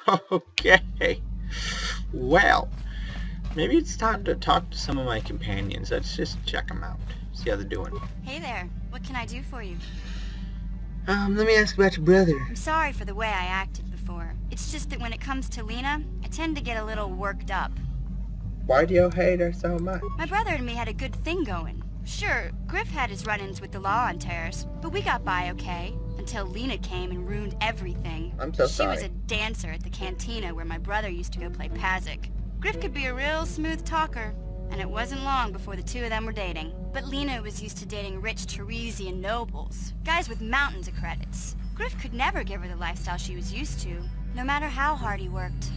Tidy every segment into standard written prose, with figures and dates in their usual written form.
Okay. Well, maybe it's time to talk to some of my companions. Let's just check them out. See how they're doing. Hey there. What can I do for you? Let me ask about your brother. I'm sorry for the way I acted before. It's just that when it comes to Lena, I tend to get a little worked up. Why do you hate her so much? My brother and me had a good thing going. Sure, Griff had his run-ins with the law on Terrace, but we got by okay. Until Lena came and ruined everything. I'm so sorry. She was a dancer at the cantina where my brother used to go play Pazik. Griff could be a real smooth talker, and it wasn't long before the two of them were dating. But Lena was used to dating rich Teresian nobles, guys with mountains of credits. Griff could never give her the lifestyle she was used to, no matter how hard he worked.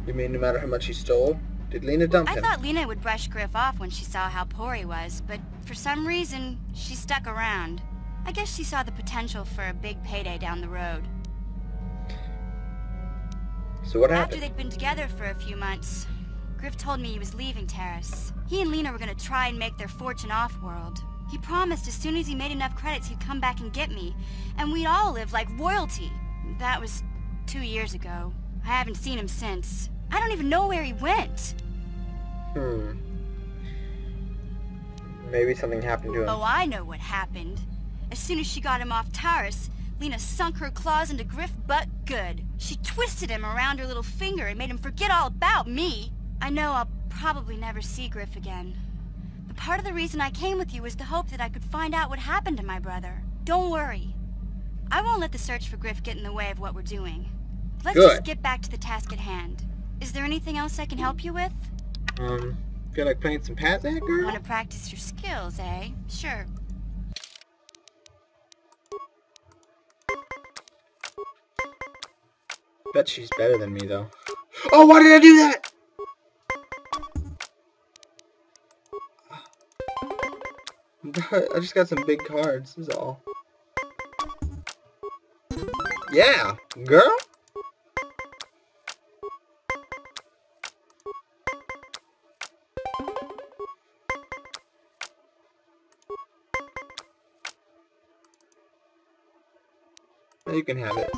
You mean no matter how much he stole? Did Lena dump him? I thought Lena would brush Griff off when she saw how poor he was, but for some reason, she stuck around. I guess she saw the potential for a big payday down the road. So what happened? After they'd been together for a few months, Griff told me he was leaving Terrace. He and Lena were gonna try and make their fortune off-world. He promised as soon as he made enough credits he'd come back and get me, and we'd all live like royalty. That was 2 years ago. I haven't seen him since. I don't even know where he went. Maybe something happened to him. Oh, I know what happened. As soon as she got him off Terrace, Lena sunk her claws into Griff butt good. She twisted him around her little finger and made him forget all about me. I know I'll probably never see Griff again. But part of the reason I came with you was the hope that I could find out what happened to my brother. Don't worry. I won't let the search for Griff get in the way of what we're doing. Let's just get back to the task at hand. Is there anything else I can help you with? Feel like playing some Pazik, girl? Want to practice your skills, eh? Sure. Bet she's better than me, though. Oh, why did I do that? I just got some big cards, is all. Yeah, girl. You can have it.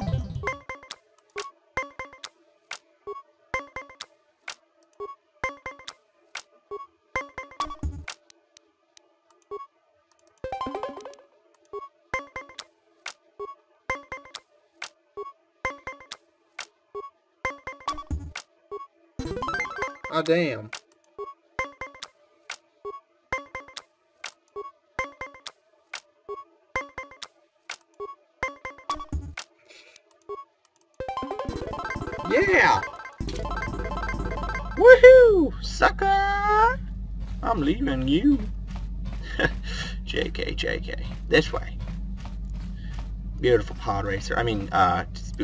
Oh, damn. Yeah! Woohoo! Sucker! I'm leaving you. JK, JK. This way. Beautiful pod racer. I mean,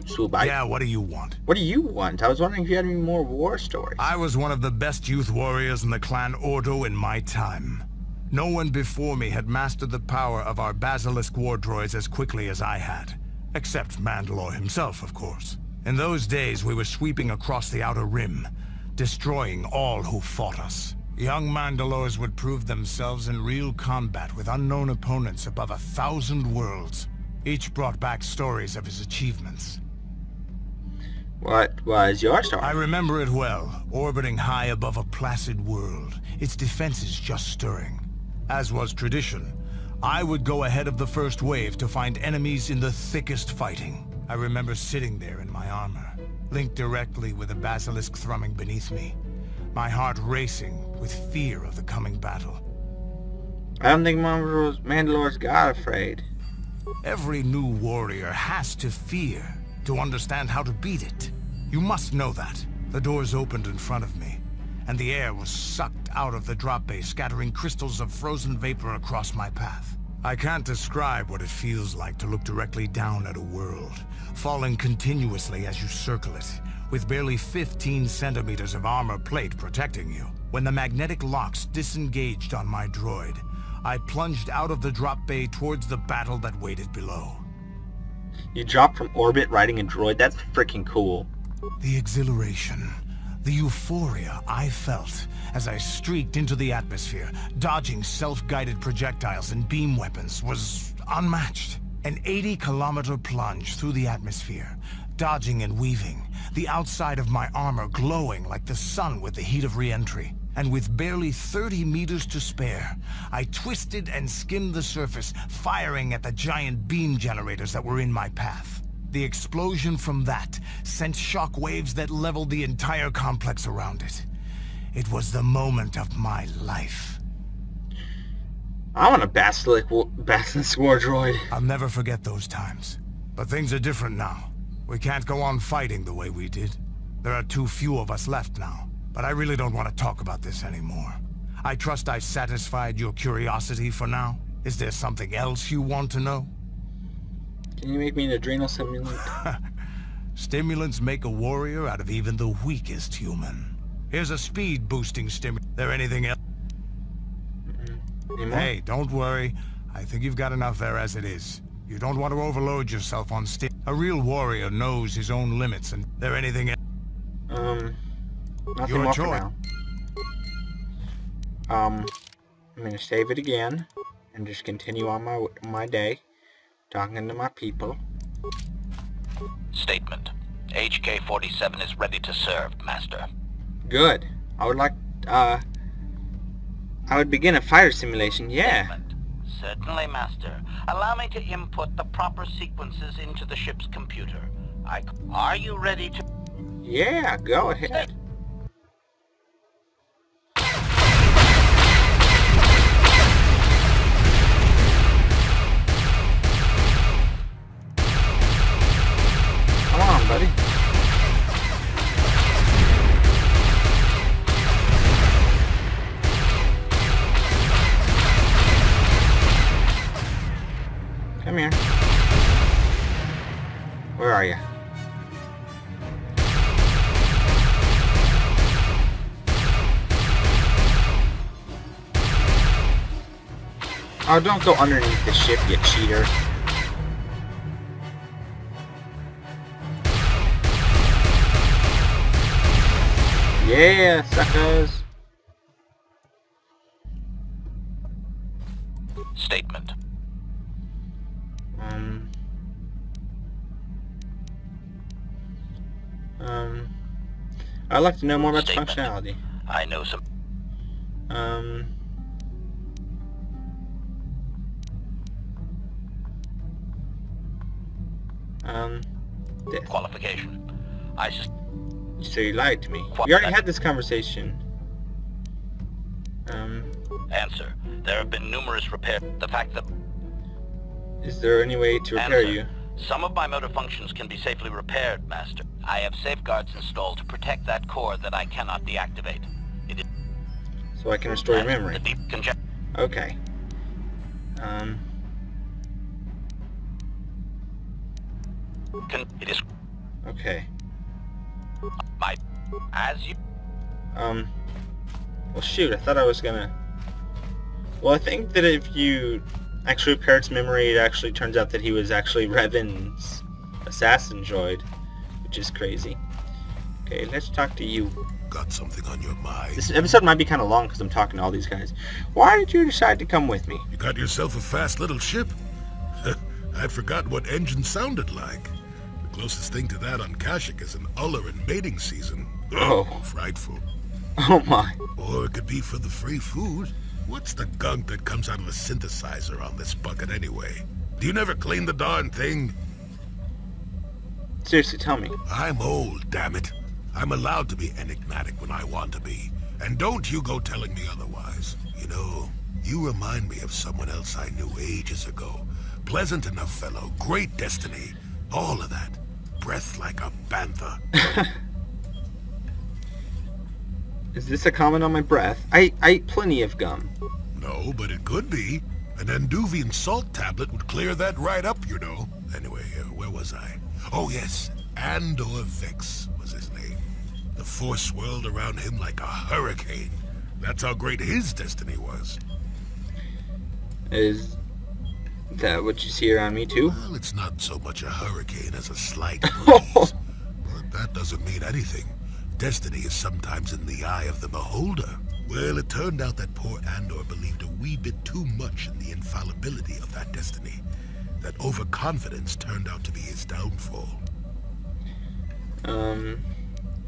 swoop bike. Yeah, what do you want? What do you want? I was wondering if you had any more war stories. I was one of the best youth warriors in the clan Ordo in my time. No one before me had mastered the power of our basilisk war droids as quickly as I had. Except Mandalore himself, of course. In those days, we were sweeping across the Outer Rim, destroying all who fought us. Young Mandalores would prove themselves in real combat with unknown opponents above 1,000 worlds. Each brought back stories of his achievements. What was your story? I remember it well, orbiting high above a placid world, its defenses just stirring. As was tradition, I would go ahead of the first wave to find enemies in the thickest fighting. I remember sitting there in my armor, linked directly with the basilisk thrumming beneath me, my heart racing with fear of the coming battle. I don't think Mandalore's got afraid. Every new warrior has to fear to understand how to beat it. You must know that. The doors opened in front of me, and the air was sucked out of the drop bay, scattering crystals of frozen vapor across my path. I can't describe what it feels like to look directly down at a world, falling continuously as you circle it, with barely 15 centimeters of armor plate protecting you. When the magnetic locks disengaged on my droid, I plunged out of the drop bay towards the battle that waited below. You dropped from orbit riding a droid? That's freaking cool. The exhilaration, the euphoria I felt as I streaked into the atmosphere, dodging self-guided projectiles and beam weapons, was unmatched. An 80-kilometer plunge through the atmosphere, dodging and weaving, the outside of my armor glowing like the sun with the heat of re-entry. And with barely 30 meters to spare, I twisted and skimmed the surface, firing at the giant beam generators that were in my path. The explosion from that sent shock waves that leveled the entire complex around it. It was the moment of my life. I want a basilisk war droid. I'll never forget those times. But things are different now. We can't go on fighting the way we did. There are too few of us left now. But I really don't want to talk about this anymore. I trust I satisfied your curiosity for now. Is there something else you want to know? Can you make me an adrenal stimulant? Stimulants make a warrior out of even the weakest human. Here's a speed-boosting stimulant. There anything else? Hey, don't worry. I think you've got enough there as it is. You don't want to overload yourself on A real warrior knows his own limits, and there anything else? Nothing more for now. I'm gonna save it again and just continue on my day, talking to my people. Statement. HK-47 is ready to serve, Master. Good. I would like, I would begin a fighter simulation, yeah. Statement. Certainly, Master. Allow me to input the proper sequences into the ship's computer. Are you ready to... Yeah, go ahead. Come on, buddy. Come here. Where are you? Oh, don't go underneath the ship, you cheater. Yeah, suckers. Statement. I'd like to know more about the Statement. functionality. I know some... Death. Qualification. So you lied to me. We already had this conversation. Answer. There have been numerous repairs. The fact that... Is there any way to repair you? Some of my motor functions can be safely repaired, Master. I have safeguards installed to protect that core that I cannot deactivate. It is... So I can restore your memory. The deep conjecture. Okay. It is... Okay. As you... Well, shoot, I thought I was gonna... Well, I think that if you actually repair its memory, it actually turns out that he was actually Revan's assassin droid, which is crazy. Okay, let's talk to you. Got something on your mind? This episode might be kind of long because I'm talking to all these guys. Why did you decide to come with me? You got yourself a fast little ship? I'd forgotten what engine sounded like. The closest thing to that on Kashyyyk is an Uller in mating season. Oh. Frightful. Oh my. Or it could be for the free food. What's the gunk that comes out of a synthesizer on this bucket anyway? Do you never clean the darn thing? Seriously, tell me. I'm old, damn it. I'm allowed to be enigmatic when I want to be. And don't you go telling me otherwise. You know, you remind me of someone else I knew ages ago. Pleasant enough fellow, great destiny, all of that. Breath like a bantha. Is this a comment on my breath? I ate plenty of gum. No, but it could be. An Anduvian salt tablet would clear that right up, you know. Anyway, where was I? Oh yes, Andor Vex was his name. The Force swirled around him like a hurricane. That's how great his destiny was. Is that what you see around me too? Well, it's not so much a hurricane as a slight breeze. But that doesn't mean anything. Destiny is sometimes in the eye of the beholder. Well, it turned out that poor Andor believed a wee bit too much in the infallibility of that destiny. That overconfidence turned out to be his downfall.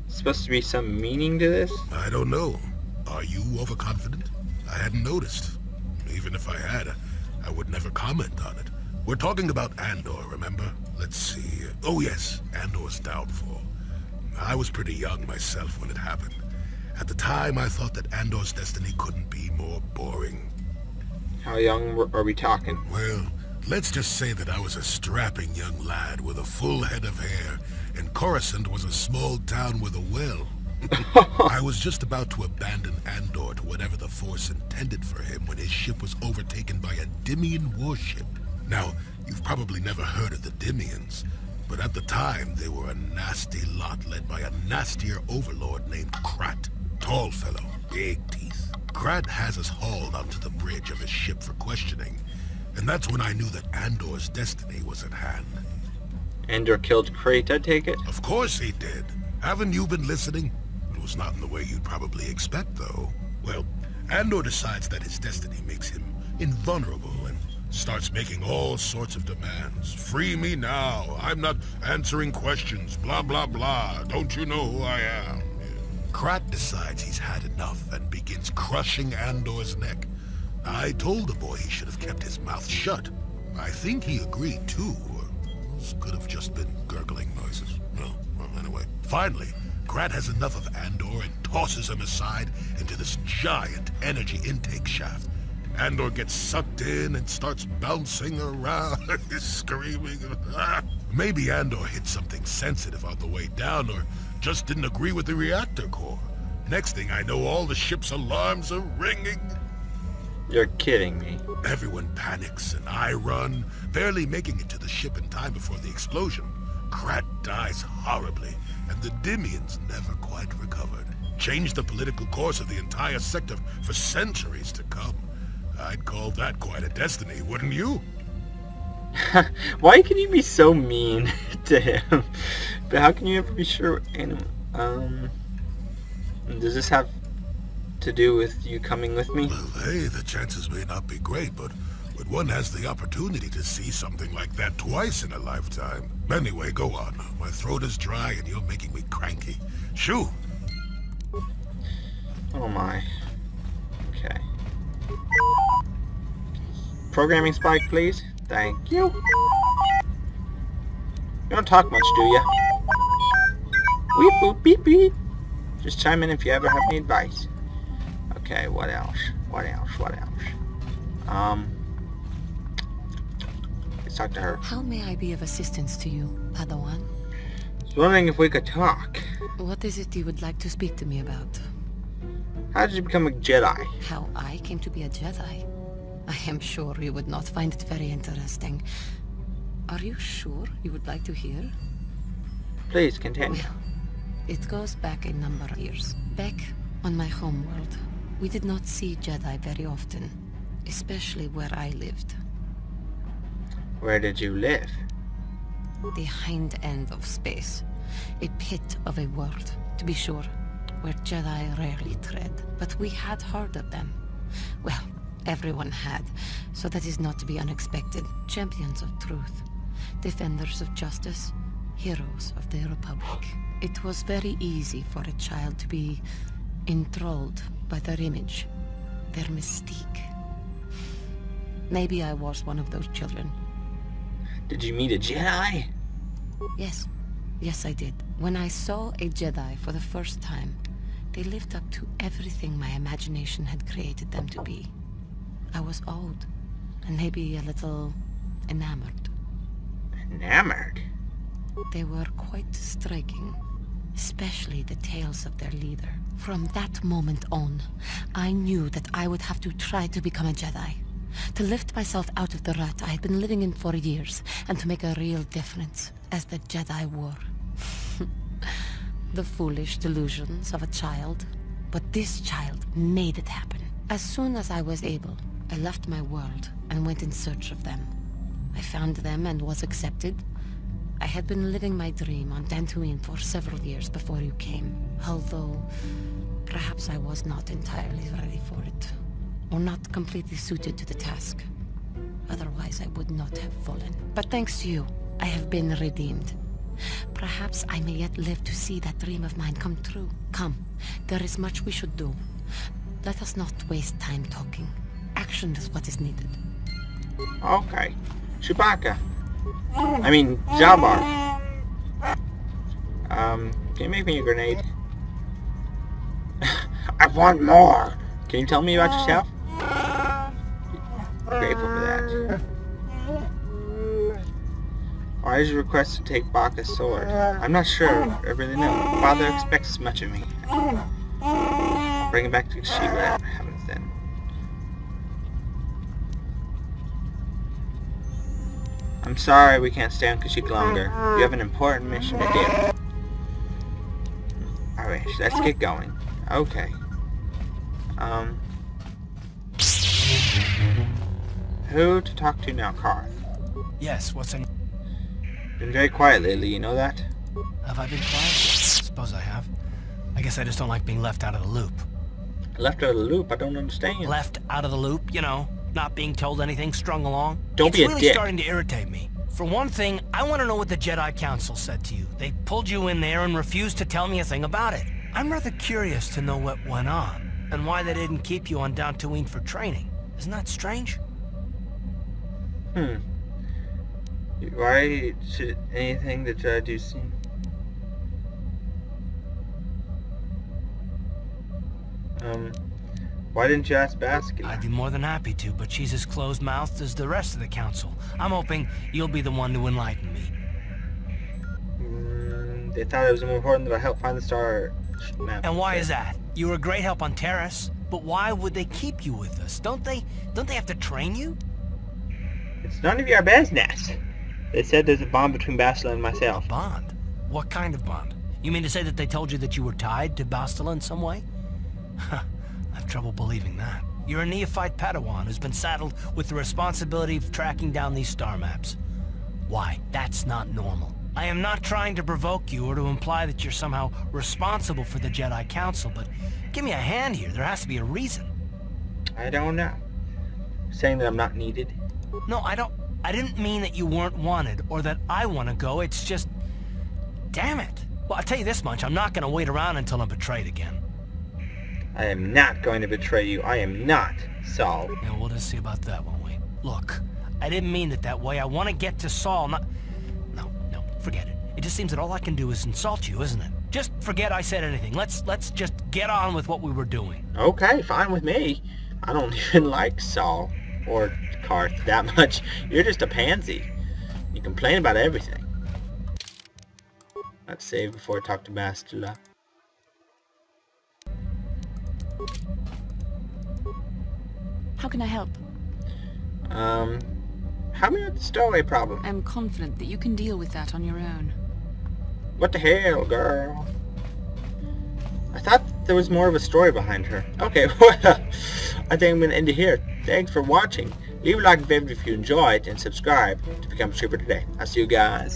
supposed to be some meaning to this? I don't know. Are you overconfident? I hadn't noticed. Even if I had, I would never comment on it. We're talking about Andor, remember? Let's see. Oh yes, Andor's downfall. I was pretty young myself when it happened. At the time, I thought that Andor's destiny couldn't be more boring. How young are we talking? Well, let's just say that I was a strapping young lad with a full head of hair, and Coruscant was a small town with a well. I was just about to abandon Andor to whatever the Force intended for him when his ship was overtaken by a Dimian warship. Now, you've probably never heard of the Dimians, but at the time they were a nasty lot led by a nastier overlord named Krat. Tall fellow, big teeth. Krat has us hauled onto the bridge of his ship for questioning, and that's when I knew that Andor's destiny was at hand. Andor killed Crate, I take it? Of course he did. Haven't you been listening? It was not in the way you'd probably expect, though. Well, Andor decides that his destiny makes him invulnerable and starts making all sorts of demands. Free me now. I'm not answering questions. Blah, blah, blah. Don't you know who I am? Krat decides he's had enough and begins crushing Andor's neck. I told the boy he should have kept his mouth shut. I think he agreed, too. This could have just been gurgling noises. Well, anyway. Finally, Krat has enough of Andor and tosses him aside into this giant energy intake shaft. Andor gets sucked in and starts bouncing around, screaming. Maybe Andor hit something sensitive on the way down, or just didn't agree with the reactor core. Next thing I know, all the ship's alarms are ringing. You're kidding me. Everyone panics, and I run, barely making it to the ship in time before the explosion. Krat dies horribly, and the Dimians never quite recovered. Changed the political course of the entire sector for centuries to come. I'd call that quite a destiny, wouldn't you? Why can you be so mean to him? But how can you ever be sure? Does this have to do with you coming with me? Well, hey, the chances may not be great, but when one has the opportunity to see something like that twice in a lifetime. Anyway, go on. My throat is dry and you're making me cranky. Shoo! Oh my. Okay. Programming spike, please. Thank you. You don't talk much, do ya? Weep boop beep beep. Just chime in if you ever have any advice. Okay, what else? What else? What else? Let's talk to her. How may I be of assistance to you, Padawan? I was wondering if we could talk. What is it you would like to speak to me about? How did you become a Jedi? How I came to be a Jedi? I am sure you would not find it very interesting. Are you sure you would like to hear? Please, continue. Well, it goes back a number of years. Back on my homeworld, we did not see Jedi very often, especially where I lived. Where did you live? The hind end of space. A pit of a world, to be sure, where Jedi rarely tread. But we had heard of them. Well, everyone had, so that is not to be unexpected. Champions of truth, defenders of justice, heroes of the Republic. It was very easy for a child to be enthralled by their image, their mystique. Maybe I was one of those children. Did you meet a Jedi? Yes. Yes, I did. When I saw a Jedi for the first time, they lived up to everything my imagination had created them to be. I was awed, and maybe a little enamored. Enamored? They were quite striking, especially the tales of their leader. From that moment on, I knew that I would have to try to become a Jedi. To lift myself out of the rut I had been living in for years, and to make a real difference, as the Jedi were. The foolish delusions of a child. But this child made it happen. As soon as I was able, I left my world and went in search of them. I found them and was accepted. I had been living my dream on Dantooine for several years before you came, although perhaps I was not entirely ready for it, or not completely suited to the task. Otherwise, I would not have fallen. But thanks to you, I have been redeemed. Perhaps I may yet live to see that dream of mine come true. Come, there is much we should do. Let us not waste time talking. Action is what is needed. Okay. Chewbacca. I mean, Jabbar. Can you make me a grenade? I want more! Can you tell me about yourself? I'm grateful for that. Why is your request to take Bacca's sword? I'm not sure. I really know. Father expects as much of me. I'll bring it back to Kashyyyk, whatever happens then. I'm sorry we can't stay on Kashyyyk longer. You have an important mission to do. Alright, let's get going. Okay. Who to talk to now, Karth? Yes, what's in... Been very quiet lately, you know that? Have I been quiet? Suppose I have. I guess I just don't like being left out of the loop. Left out of the loop? I don't understand. Left out of the loop, you know, not being told anything, strung along. Don't be a dick. It's really starting to irritate me. For one thing, I want to know what the Jedi Council said to you. They pulled you in there and refused to tell me a thing about it. I'm rather curious to know what went on, and why they didn't keep you on Dantooine for training. Isn't that strange? Why should anything that I do seem... Why didn't you ask Baskin? I'd be more than happy to, but she's as closed-mouthed as the rest of the council. I'm hoping you'll be the one to enlighten me. They thought it was more important that I help find the star map. And why is that? You were a great help on Terrace, but why would they keep you with us? Don't they have to train you? It's none of your business. They said there's a bond between Bastila and myself. Bond? What kind of bond? You mean to say that they told you that you were tied to Bastila in some way? I have trouble believing that. You're a neophyte Padawan who's been saddled with the responsibility of tracking down these star maps. Why? That's not normal. I am not trying to provoke you or to imply that you're somehow responsible for the Jedi Council, but give me a hand here. There has to be a reason. I don't know. Saying that I'm not needed? No, I didn't mean that you weren't wanted or that I want to go. It's just... Damn it. Well, I'll tell you this much. I'm not going to wait around until I'm betrayed again. I am not going to betray you. I am not Saul. Yeah, we'll just see about that, won't we? Look, I didn't mean it that way. I want to get to Saul, not... No, forget it. It just seems that all I can do is insult you, isn't it? Just forget I said anything. Let's just get on with what we were doing. Okay, fine with me. I don't even like Saul or Karth that much. You're just a pansy. You complain about everything. Let's save before I talk to Bastila. How can I help? Help me with the stowaway problem. I'm confident that you can deal with that on your own. What the hell, girl? I thought there was more of a story behind her. Okay, well, I think I'm going to end it here. Thanks for watching. Leave a like and favorite if you enjoyed, and subscribe to become a trooper today. I'll see you guys.